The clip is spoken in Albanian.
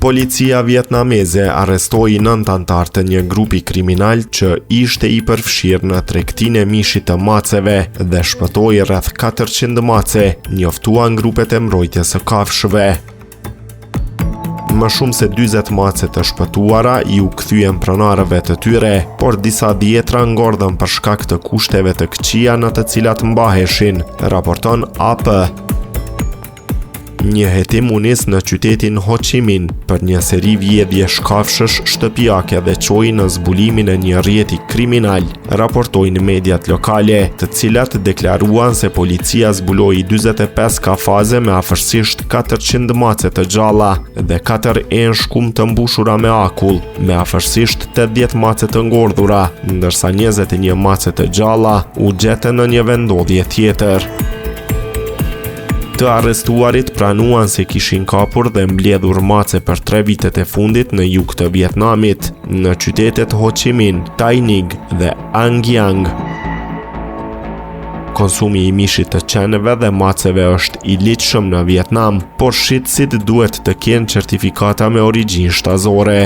Policia vietnameze arrestoi 9 antar të një grupi kriminal që ishte i përfshirë në tregtinë e mishit të maceve dhe shpëtoi rreth 400 mace, njoftuan grupet e mbrojtjes së kafshëve. Më shumë se 40 mace të shpëtuara u kthyen pronarëve të tyre, por disa dhjetra ngordhën për shkak të kushteve të këqija në të cilat mbaheshin, raporton AP. Një hetim u nis në qytetin Ho Chi Minh për një seri vjedhjesh kafshësh shtëpiake dhe çoi në zbulimin e një rrjeti kriminal, raportojnë mediat lokale, të cilat deklaruan se policia zbuloi 45 kafaze me afërsisht 400 mace të gjalla dhe 4 enshkum të mbushura me akull, me afërsisht 80 mace të ngordhura, ndërsa 21 mace të gjalla u gjetën në një vendodhje tjetër. Të arrestuarit pranuan se kishin kapur dhe mbledhur mace për 3 vitet e fundit në jug të Vietnamit, në qytetet Ho Chi Minh, Tai Ninh dhe An Giang. Konsumi i mishit të qenëve dhe maceve është i ligjshëm në Vietnam, por shitësit duhet të kenë certifikata me origjinë shtazore.